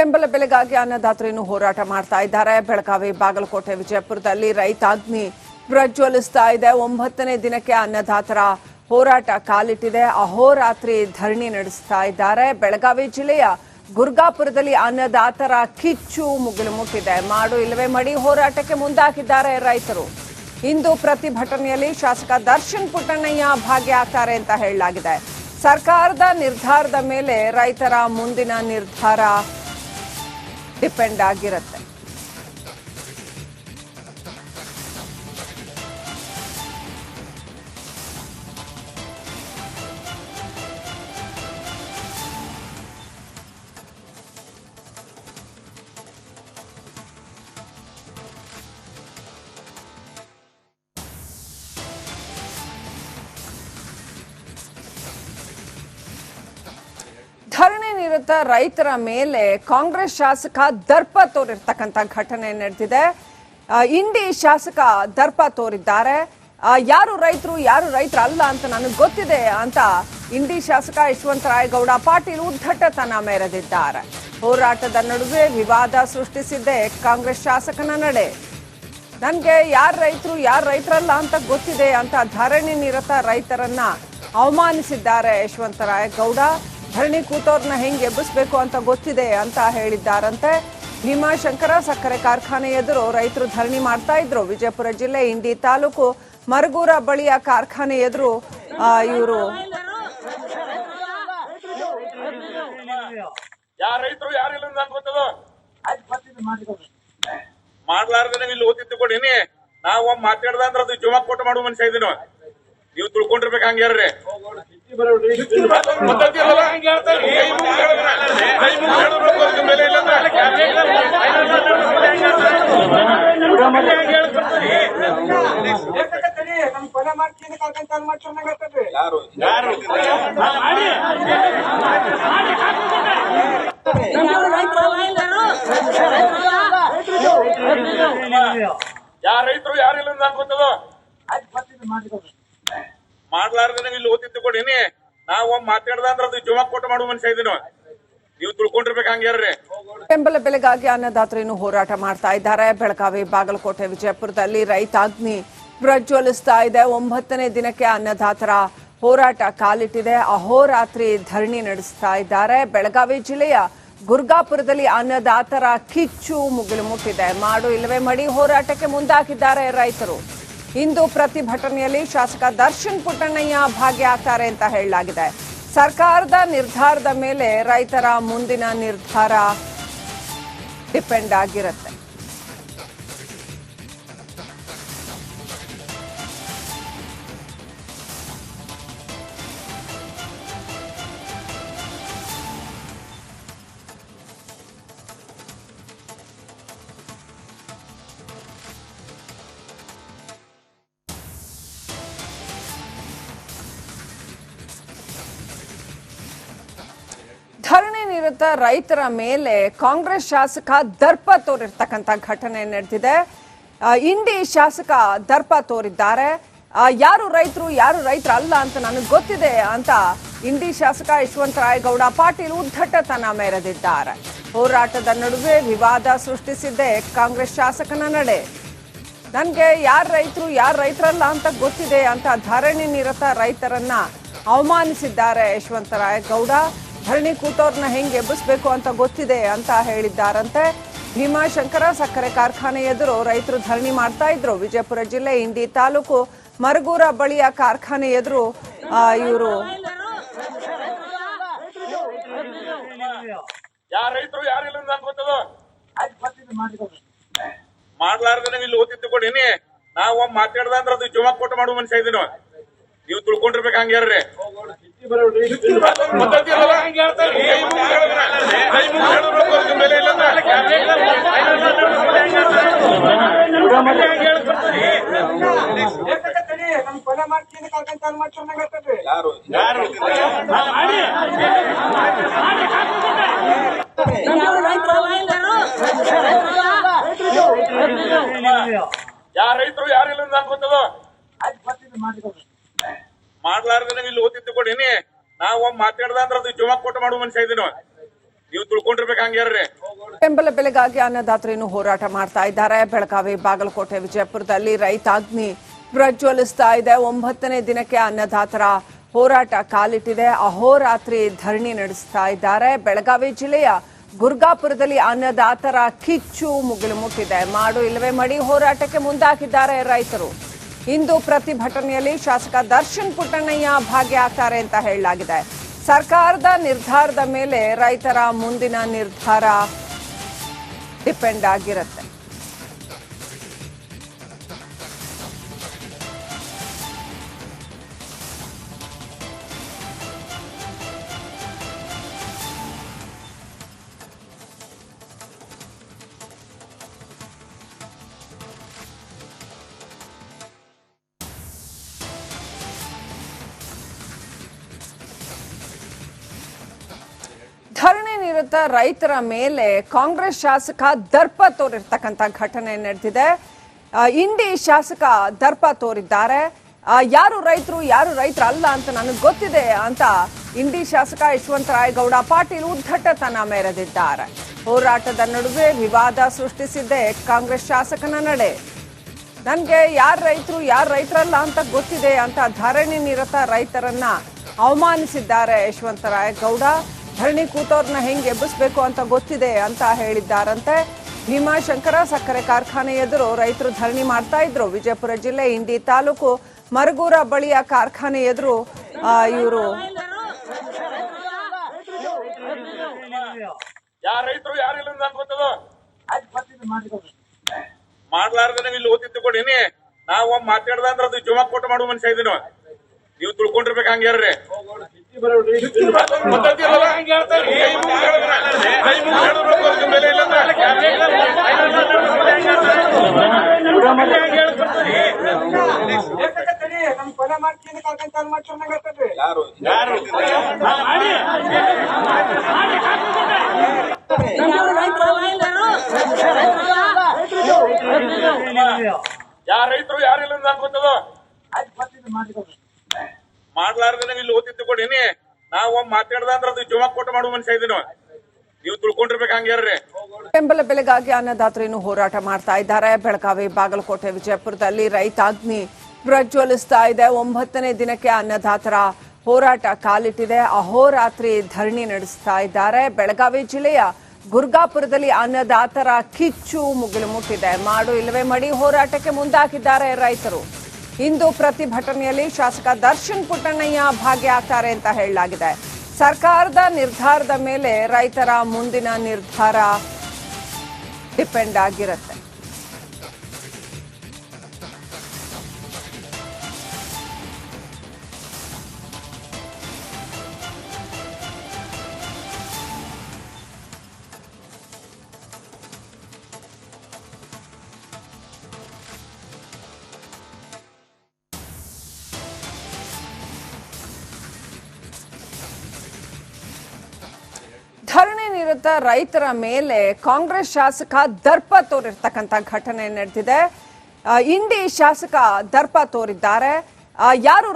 ಬೆಂಬಲ ಬೆಲೆಗಾಗಿ ಅನ್ನದಾತರು ಹೋರಾಟ ಮಾಡ್ತಾ ಇದ್ದಾರೆ. ಬೆಳಗಾವಿ, ಬಾಗಲಕೋಟೆ, ವಿಜಯಪುರದಲ್ಲಿ ರೈತಾಗ್ನಿ ಪ್ರಜ್ವಲಿಸ್ತಾ ಇದೆ. 9ನೇ ದಿನಕ್ಕೆ ಅನ್ನದಾತರ ಹೋರಾಟ ಕಾಲಿಟ್ಟಿದೆ. ಅಹೋರಾತ್ರಿ ಧರಣಿ ನಡೆಸ್ತಾ ಇದ್ದಾರೆ. ಬೆಳಗಾವಿ ಜಿಲ್ಲೆಯ ಗುರ್ಗಾಪುರದಲ್ಲಿ ಅನ್ನದಾತರ ಕಿಚ್ಚು ಮುಗಿಲು ಮುಟ್ಟಿದೆ. ಮಾಡು ಇಲ್ಲವೇ ಮಡಿ ಹೋರಾಟಕ್ಕೆ ಮುಂದಾಗಿದ್ದಾರೆ ರೈತರು. ಇಂದು ಪ್ರತಿಭಟನೆಯಲ್ಲಿ ಶಾಸಕ ದರ್ಶನ್ ಪುಟ್ಟಣ್ಣಯ್ಯ ಭಾಗಿಯಾಗ್ತಾರೆ ಅಂತ ಹೇಳಲಾಗಿದೆ. ಸರ್ಕಾರದ ನಿರ್ಧಾರದ ಮೇಲೆ ರೈತರ ಮುಂದಿನ ನಿರ್ಧಾರ ಡಿಪೆಂಡ್ ಆಗಿರುತ್ತೆ. ಧರಣಿ ನಿರತ ರೈತರ ಮೇಲೆ ಕಾಂಗ್ರೆಸ್ ಶಾಸಕ ದರ್ಪ ತೋರಿರ್ತಕ್ಕಂಥ ಘಟನೆ ನಡೆದಿದೆ. ಇಂಡಿ ಶಾಸಕ ದರ್ಪ ತೋರಿದ್ದಾರೆ. ಯಾರು ರೈತರು ಯಾರು ರೈತರಲ್ಲ ಅಂತ ನನಗೆ ಗೊತ್ತಿದೆ ಅಂತ ಇಂಡಿ ಶಾಸಕ ಯಶವಂತರಾಯಗೌಡ ಪಾಟೀಲ್ ಉದ್ದಟತನ ಮೆರೆದಿದ್ದಾರೆ. ಹೋರಾಟದ ನಡುವೆ ವಿವಾದ ಸೃಷ್ಟಿಸಿದ್ದೆ ಕಾಂಗ್ರೆಸ್ ಶಾಸಕನ ನಡೆ. ನನಗೆ ಯಾರು ರೈತರಲ್ಲ ಅಂತ ಗೊತ್ತಿದೆ ಅಂತ ಧರಣಿ ನಿರತ ರೈತರನ್ನ ಅವಮಾನಿಸಿದ್ದಾರೆ ಯಶವಂತರಾಯಗೌಡ. ಧರಣಿ ಕೂತವ್ರನ್ನ ಹೆಂಗೆ ಎಬ್ಬಿಸಬೇಕು ಅಂತ ಗೊತ್ತಿದೆ ಅಂತ ಹೇಳಿದ್ದಾರಂತೆ. ಭೀಮಾಶಂಕರ ಸಕ್ಕರೆ ಕಾರ್ಖಾನೆ ಎದುರು ರೈತರು ಧರಣಿ ಮಾಡ್ತಾ ಇದ್ರು. ವಿಜಯಪುರ ಜಿಲ್ಲೆ ಇಂಡಿ ತಾಲೂಕು ಮರಗೂರ ಬಳಿಯ ಕಾರ್ಖಾನೆ ಎದುರು ಇವರು ಮಾಡ್ಲಾರ್ದೇನೆ ಇಲ್ಲಿ ಓದಿತ್ತು ಕೊಡಿನಿ. ನಾವು ಮಾತಾಡ್ದ ಅಂದ್ರೆ ಅದು ಜೀವ ಕೊಟ್ಟು ಮಾಡುವ ಮನುಷ್ಯ ಇದೀನಿ. ನೀವು ತಿಳ್ಕೊಂಡಿರ್ಬೇಕು ಹಂಗ್ಯಾರ್ರಿ. ಯಾರ ರೈತರು ಯಾರಿಲ್ಲ ಅಂತ ಗೊತ್ತದ. ಮಾಡ್ಲಾರ್ದೇನೆ ಇಲ್ಲಿ ಓದಿತ್ತು ಕೊಡಿನಿ. ನಾವು ಮಾತಾಡ್ದ ಅಂದ್ರೆ ಅದು ಜೀವ ಕೊಟ್ಟು ಮಾಡುವ ಮನುಷ್ಯ ಇದೀನಿ. ನೀವು ತಿಳ್ಕೊಂಡಿರ್ಬೇಕು ಹಂಗ್ಯಾರ್ರಿ. ಬೆಂಬಲ ಬೆಲೆಗಾಗಿ ಅನ್ನದಾತರು ಹೋರಾಟ ಮಾಡ್ತಾ ಇದ್ದಾರೆ. ಬೆಳಗಾವಿ, ಬಾಗಲಕೋಟೆ, ವಿಜಯಪುರದಲ್ಲಿ ರೈತಾಗ್ನಿ ಪ್ರಜ್ವಲಿಸ್ತಾ ಇದೆ. 9ನೇ ದಿನಕ್ಕೆ ಅನ್ನದಾತರ ಹೋರಾಟ ಕಾಲಿಟ್ಟಿದೆ. ಅಹೋರಾತ್ರಿ ಧರಣಿ ನಡೆಸ್ತಾ ಇದ್ದಾರೆ. ಬೆಳಗಾವಿ ಜಿಲ್ಲೆಯ ಗುರ್ಗಾಪುರದಲ್ಲಿ ಅನ್ನದಾತರ ಕಿಚ್ಚು ಮುಗಿಲು ಮುಟ್ಟಿದೆ. ಮಾಡು ಇಲ್ಲವೇ ಮಡಿ ಹೋರಾಟಕ್ಕೆ ಮುಂದಾಗಿದ್ದಾರೆ ರೈತರು. ಇಂದು ಪ್ರತಿಭಟನೆಯಲ್ಲಿ ಶಾಸಕ ದರ್ಶನ್ ಪುಟ್ಟಣ್ಣಯ್ಯ ಭಾಗಿಯಾಗ್ತಾರೆ ಅಂತ ಹೇಳಲಾಗಿದೆ. ಸರ್ಕಾರದ ನಿರ್ಧಾರದ ಮೇಲೆ ರೈತರ ಮುಂದಿನ ನಿರ್ಧಾರ ಡಿಪೆಂಡ್ ಆಗಿರುತ್ತೆ. ಧರಣಿ ನಿರತ ರೈತರ ಮೇಲೆ ಕಾಂಗ್ರೆಸ್ ಶಾಸಕ ದರ್ಪ ತೋರಿರ್ತಕ್ಕಂಥ ಘಟನೆ ನಡೆದಿದೆ. ಇಂಡಿ ಶಾಸಕ ದರ್ಪ ತೋರಿದ್ದಾರೆ. ಯಾರು ರೈತರಲ್ಲ ಅಂತ ನನಗೆ ಗೊತ್ತಿದೆ ಅಂತ ಇಂಡಿ ಶಾಸಕ ಯಶವಂತರಾಯಗೌಡ ಪಾಟೀಲ್ ಉದ್ದಟತನ ಮೆರೆದಿದ್ದಾರೆ. ಹೋರಾಟದ ನಡುವೆ ವಿವಾದ ಸೃಷ್ಟಿಸಿದ್ದೆ ಕಾಂಗ್ರೆಸ್ ಶಾಸಕನ ನಡೆ. ನನಗೆ ಯಾರು ರೈತರಲ್ಲ ಅಂತ ಗೊತ್ತಿದೆ ಅಂತ ಧರಣಿ ನಿರತ ರೈತರನ್ನ ಅವಮಾನಿಸಿದ್ದಾರೆ ಯಶವಂತರಾಯಗೌಡ. ಧರಣಿ ಕೂತವ್ರನ್ನ ಹೆಂಗೆ ಎಬ್ಬಿಸಬೇಕು ಅಂತ ಗೊತ್ತಿದೆ ಅಂತ ಹೇಳಿದ್ದಾರಂತೆ. ಭೀಮಾಶಂಕರ ಸಕ್ಕರೆ ಕಾರ್ಖಾನೆ ಎದುರು ರೈತರು ಧರಣಿ ಮಾಡ್ತಾ ಇದ್ರು. ವಿಜಯಪುರ ಜಿಲ್ಲೆ ಇಂಡಿ ತಾಲೂಕು ಮರಗೂರ ಬಳಿಯ ಕಾರ್ಖಾನೆ ಎದುರು ಇವರು ಮಾಡ್ಲಾರ್ದೇನೆ ಇಲ್ಲಿ ಓದಿತ್ತು ಕೊಡಿನಿ. ನಾವು ಮಾತಾಡ್ದ ಅಂದ್ರೆ ಅದು ಜೀವ ಕೊಟ್ಟು ಮಾಡುವ ಮನುಷ್ಯ ಇದೀನಿ. ನೀವು ತಿಳ್ಕೊಂಡಿರ್ಬೇಕು ಹಂಗ್ಯಾರ್ರಿ. ಯಾರ ರೈತರು ಯಾರಿಲ್ಲ ಅಂತ ಗೊತ್ತದ. ಮಾಡ್ಲಾರ್ದೇನೆ ಇಲ್ಲಿ ಓದಿತ್ತು ಕೊಡಿನಿ. ನಾವು ಮಾತಾಡ್ದ ಅಂದ್ರೆ ಅದು ಜೀವ ಕೊಟ್ಟು ಮಾಡುವ ಮನುಷ್ಯ ಇದೀನಿ. ನೀವು ತಿಳ್ಕೊಂಡಿರ್ಬೇಕು ಹಂಗ್ಯಾರ್ರಿ. ಬೆಂಬಲ ಬೆಲೆಗಾಗಿ ಅನ್ನದಾತರೇನು ಹೋರಾಟ ಮಾಡ್ತಾ ಇದ್ದಾರೆ. ಬೆಳಗಾವಿ, ಬಾಗಲಕೋಟೆ, ವಿಜಯಪುರದಲ್ಲಿ ರೈತಾಗ್ನಿ ಪ್ರಜ್ವಲಿಸ್ತಾ ಇದೆ. 9ನೇ ದಿನಕ್ಕೆ ಅನ್ನದಾತರ ಹೋರಾಟ ಕಾಲಿಟ್ಟಿದೆ. ಅಹೋರಾತ್ರಿ ಧರಣಿ ನಡೆಸ್ತಾ ಇದ್ದಾರೆ. ಬೆಳಗಾವಿ ಜಿಲ್ಲೆಯ ಗುರ್ಗಾಪುರದಲ್ಲಿ ಅನ್ನದಾತರ ಕಿಚ್ಚು ಮುಗಿಲು ಮುಟ್ಟಿದೆ. ಮಾಡು ಇಲ್ಲವೇ ಮಡಿ ಹೋರಾಟಕ್ಕೆ ಮುಂದಾಗಿದ್ದಾರೆ ರೈತರು. ಇಂದು ಪ್ರತಿಭಟನೆಯಲ್ಲಿ ಶಾಸಕ ದರ್ಶನ್ ಪುಟ್ಟಣ್ಣಯ್ಯ ಭಾಗಿಯಾಗ್ತಾರೆ ಅಂತ ಹೇಳಲಾಗಿದೆ. ಸರ್ಕಾರದ ನಿರ್ಧಾರದ ಮೇಲೆ ರೈತರ ಮುಂದಿನ ನಿರ್ಧಾರ ಡಿಪೆಂಡ್ ಆಗಿರುತ್ತೆ. ಧರಣಿ ನಿರತ ರೈತರ ಮೇಲೆ ಕಾಂಗ್ರೆಸ್ ಶಾಸಕ ದರ್ಪ ತೋರಿರ್ತಕ್ಕಂಥ ಘಟನೆ ನಡೆದಿದೆ. ಇಂಡಿ ಶಾಸಕ ದರ್ಪ ತೋರಿದ್ದಾರೆ. ಯಾರು ರೈತರು ಯಾರು ರೈತರಲ್ಲ ಅಂತ ನನಗೆ ಗೊತ್ತಿದೆ ಅಂತ ಇಂಡಿ ಶಾಸಕ ಯಶವಂತರಾಯಗೌಡ ಪಾಟೀಲ್ ಉದ್ದಟತನ ಮೆರೆದಿದ್ದಾರೆ. ಹೋರಾಟದ ನಡುವೆ ವಿವಾದ ಸೃಷ್ಟಿಸಿದ್ದೆ ಕಾಂಗ್ರೆಸ್ ಶಾಸಕನ ನಡೆ. ನನಗೆ ಯಾರು ರೈತರಲ್ಲ ಅಂತ ಗೊತ್ತಿದೆ ಅಂತ ಧರಣಿ ನಿರತ ರೈತರನ್ನ ಅವಮಾನಿಸಿದ್ದಾರೆ ಯಶವಂತರಾಯಗೌಡ. ಧರಣಿ ಕೂತವ್ರನ್ನ ಹೆಂಗೆ ಎಬ್ಬಿಸ್ಬೇಕು ಅಂತ ಗೊತ್ತಿದೆ ಅಂತ ಹೇಳಿದ್ದಾರಂತೆ. ಭೀಮಾಶಂಕರ ಸಕ್ಕರೆ ಕಾರ್ಖಾನೆ ಎದುರು ರೈತರು ಧರಣಿ ಮಾಡ್ತಾ ಇದ್ರು. ವಿಜಯಪುರ ಜಿಲ್ಲೆ ಇಂಡಿ ತಾಲೂಕು ಮರಗೂರ ಬಳಿಯ ಕಾರ್ಖಾನೆ ಎದುರು ಇವರು ಮಾಡ್ಲಾರ್ದ ಇಲ್ಲಿ ಓದಿದ್ದು ಕೊಡಿನಿ. ನಾವು ಮಾತಾಡ್ದ ಅಂದ್ರೆ ಅದು ಜಮಾ ಕೊಟ್ಟು ಮಾಡುವ ಮನುಷ್ಯ ಇದೀನಿ. ನೀವು ತಿಳ್ಕೊಂಡಿರ್ಬೇಕು ಹಂಗ್ಯಾರ್ರಿ. ಯಾರ ರೈತರು ಯಾರಿಲ್ಲ ಅಂತ ಗೊತ್ತದ. ಮಾಡ್ಲಾರ್ದ ಇಲ್ಲಿ ಓದಿದ್ದು ಕೊಡಿನಿ. ನಾವು ಮಾತಾಡ್ದ ಅಂದ್ರೆ ಅದು ಜಮಾ ಕೊಟ್ಟು ಮಾಡುವ ಮನುಷ್ಯ ಇದೀನಿ. ನೀವು ತಿಳ್ಕೊಂಡಿರ್ಬೇಕು ಹಂಗ್ಯಾರ್ರಿ. ಬೆಂಬಲ ಬೆಲೆಗಾಗಿ ಅನ್ನದಾತರೇನು ಹೋರಾಟ ಮಾಡ್ತಾ ಇದ್ದಾರೆ. ಬೆಳಗಾವಿ, ಬಾಗಲಕೋಟೆ, ವಿಜಯಪುರದಲ್ಲಿ ರೈತಾಗ್ನಿ ಪ್ರಜ್ವಲಿಸ್ತಾ ಇದೆ. 9ನೇ ದಿನಕ್ಕೆ ಅನ್ನದಾತರ ಹೋರಾಟ ಕಾಲಿಟ್ಟಿದೆ. ಅಹೋರಾತ್ರಿ ಧರಣಿ ನಡೆಸ್ತಾ ಇದ್ದಾರೆ. ಬೆಳಗಾವಿ ಜಿಲ್ಲೆಯ ಗುರ್ಗಾಪುರದಲ್ಲಿ ಅನ್ನದಾತರ ಕಿಚ್ಚು ಮುಗಿಲು ಮುಟ್ಟಿದೆ. ಮಾಡು ಇಲ್ಲವೇ ಮಡಿ ಹೋರಾಟಕ್ಕೆ ಮುಂದಾಗಿದ್ದಾರೆ ರೈತರು. ಇಂದು ಪ್ರತಿಭಟನೆಯಲ್ಲಿ ಶಾಸಕ ದರ್ಶನ್ ಪುಟ್ಟಣ್ಣಯ್ಯ ಭಾಗಿಯಾಗ್ತಾರೆ ಅಂತ ಹೇಳಲಾಗಿದೆ. ಸರ್ಕಾರದ ನಿರ್ಧಾರದ ಮೇಲೆ ರೈತರ ಮುಂದಿನ ನಿರ್ಧಾರ ಡಿಪೆಂಡ್ ಆಗಿರುತ್ತೆ. ಧರಣಿ ನಿರತ ರೈತರ ಮೇಲೆ ಕಾಂಗ್ರೆಸ್ ಶಾಸಕ ದರ್ಪ ತೋರಿರ್ತಕ್ಕಂಥ ಘಟನೆ ನಡೆದಿದೆ. ಇಂಡಿ ಶಾಸಕ ದರ್ಪ ತೋರಿದ್ದಾರೆ. ಯಾರು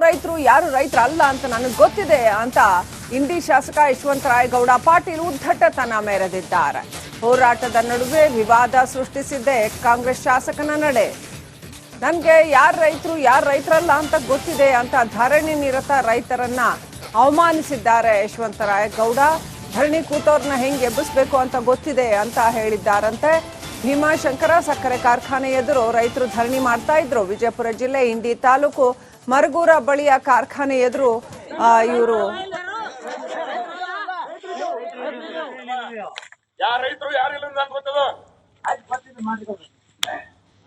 ರೈತರಲ್ಲ ಅಂತ ನನಗೆ ಗೊತ್ತಿದೆ ಅಂತ ಇಂಡಿ ಶಾಸಕ ಯಶವಂತರಾಯಗೌಡ ಪಾಟೀಲ್ ಉದ್ದಟತನ ಮೆರೆದಿದ್ದಾರೆ. ಹೋರಾಟದ ನಡುವೆ ವಿವಾದ ಸೃಷ್ಟಿಸಿದ್ದೆ ಕಾಂಗ್ರೆಸ್ ಶಾಸಕನ ನಡೆ. ನನಗೆ ಯಾರು ರೈತರಲ್ಲ ಅಂತ ಗೊತ್ತಿದೆ ಅಂತ ಧರಣಿ ನಿರತ ರೈತರನ್ನ ಅವಮಾನಿಸಿದ್ದಾರೆ ಯಶವಂತರಾಯಗೌಡ. ಧರಣಿ ಕೂತವ್ರನ್ನ ಹೆಂಗೆ ಎಬ್ಬಿಸ್ಬೇಕು ಅಂತ ಗೊತ್ತಿದೆ ಅಂತ ಹೇಳಿದ್ದಾರಂತೆ. ಭೀಮಾಶಂಕರ ಸಕ್ಕರೆ ಕಾರ್ಖಾನೆ ಎದುರು ರೈತರು ಧರಣಿ ಮಾಡ್ತಾ ಇದ್ರು. ವಿಜಯಪುರ ಜಿಲ್ಲೆ ಇಂಡಿ ತಾಲೂಕು ಮರಗೂರ ಬಳಿಯ ಕಾರ್ಖಾನೆ ಎದುರು ಇವರು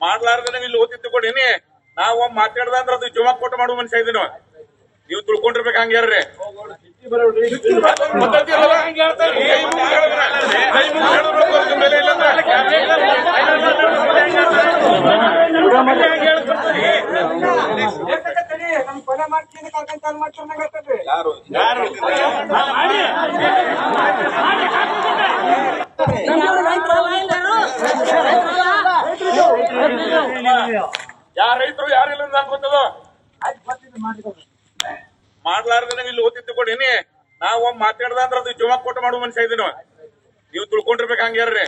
ಮಾಡ್ಲಾರ್ದ ಇಲ್ಲಿ ಓದಿದ್ದು ಕೊಡಿನಿ. ನಾವು ಮಾತಾಡ್ದ ಅಂದ್ರೆ ಅದು ಜಮಾ ಕೊಟ್ಟು ಮಾಡುವ ಮನುಷ್ಯ ಇದೀನಿ. ನೀವು ತಿಳ್ಕೊಂಡಿರ್ಬೇಕು ಹಂಗ್ಯಾರ್ರಿ. ಯಾರ ರೈತರು ಯಾರಿಲ್ಲ ಅಂತ ಗೊತ್ತದ. ಮಾಡ್ಲಾರ್ದ ಇಲ್ಲಿ ಓದಿದ್ದು ಕೊಡಿನಿ. ನಾವು ಮಾತಾಡ್ದ ಅಂದ್ರೆ ಅದು ಜಮಾ ಕೊಟ್ಟು ಮಾಡುವ ಮನುಷ್ಯ ಇದೀನಿ. ನೀವು ತಿಳ್ಕೊಂಡಿರ್ಬೇಕು ಹಂಗ್ಯಾರ್ರಿ.